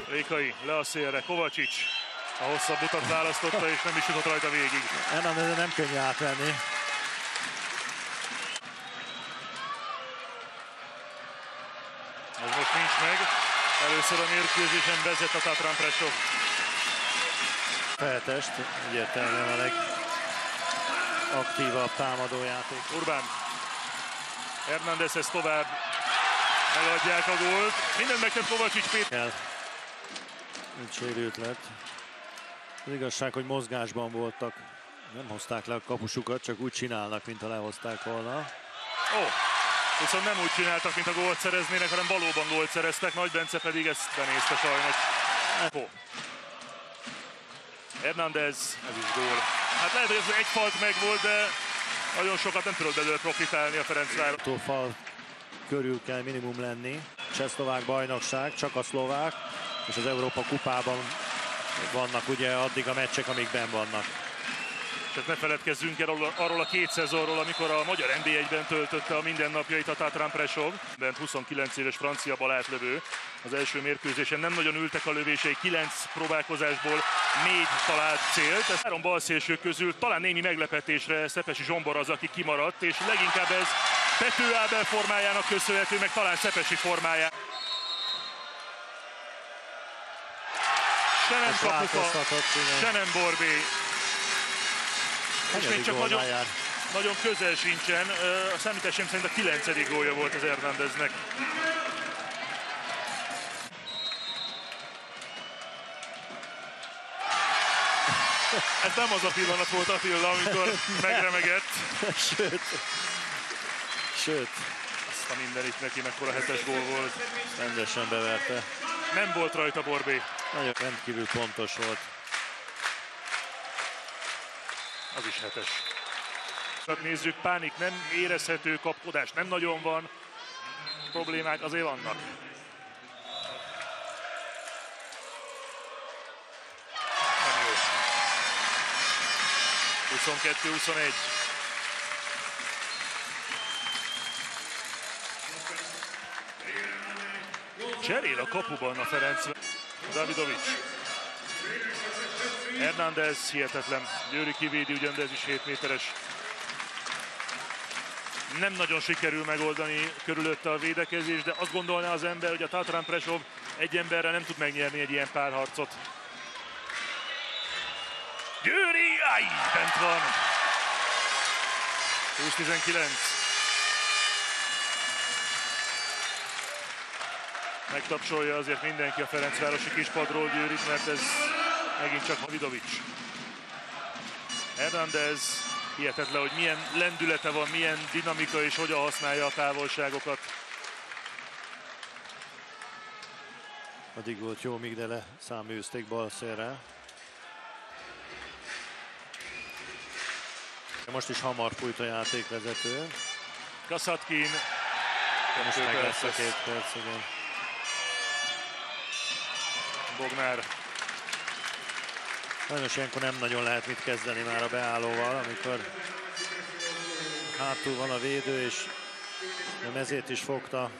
Rékai le a szélre, Kovácsics a hosszabb utat választotta, és nem is jutott rajta végig. Nem könnyű átvenni. Ez most nincs meg. Először a mérkőzésen vezet a Tatran Prešov. Feltest, egyértelműen a legaktívabb támadójáték. Urbán. Hernándezhez tovább. Megadják a gólt. Mindent megtett Kovácsics Péter. Így sérült lett. Az igazság, hogy mozgásban voltak. Nem hozták le a kapusukat, csak úgy csinálnak, mintha lehozták volna. Viszont nem úgy csináltak, mint a gólt szereznének, hanem valóban gólt szereztek. Nagy Bence pedig ezt benézte sajnos. Hernández, ez is gól. Hát lehet, hogy ez egy falt meg volt, de nagyon sokat nem tudott belőle profitálni a Ferencváros. Fal körül kell minimum lenni. Csehszlovák bajnokság, csak a szlovák, és az Európa kupában vannak ugye addig a meccsek, amíg benn vannak. Csak ne feledkezzünk el arról a két szezonról, amikor a magyar NB1-ben töltötte a mindennapjait a Tatran Prešov. Bent 29 éves francia balátlövő. Az első mérkőzésen nem nagyon ültek a lövései, 9 próbálkozásból 4 talált célt. Ez 3 balszélső közül talán némi meglepetésre Szepesi Zsombor az, aki kimaradt, és leginkább ez Pető Ábel formájának köszönhető, meg talán Szepesi formájának. Se nem kapuka, se nem Borbély. És még csak nagyon közel sincsen. A számításom szerint a 9. gólja volt az Hernándeznek. Ez nem az a pillanat volt, Attila, amikor megremegett. Sőt. Azt a mindenit neki, mekkora 7-es gól volt. Rendesen beverte. Nem volt rajta Borbély. Nagyon rendkívül pontos volt. Az is 7-es. Nézzük, pánik nem érezhető, kapkodás nem nagyon van. Problémák azért vannak. Nem jó. 22-21. Cserél a kapuban a Ferenc. Davidovics. Hernández hihetetlen. Győri kivédi ugyan, de ez is 7 méteres. Nem nagyon sikerül megoldani körülötte a védekezés, de azt gondolná az ember, hogy a Tatran Prešov egy emberrel nem tud megnyerni egy ilyen párharcot. Győri! Bent van! 20-19. Megtapsolja azért mindenki a ferencvárosi kispadról Győrit, mert ez megint csak Davidovics. Hernández, hihetetlen, hogy milyen lendülete van, milyen dinamika és hogyan használja a távolságokat. Addig volt jó, míg de leszáműzték balszélre. Most is hamar fújt a játékvezető. Kassatkin. Most meg lesz a 2 perc, igen. Bognár. Sajnos ilyenkor nem nagyon lehet mit kezdeni már a beállóval, amikor hátul van a védő, és a mezét is fogta.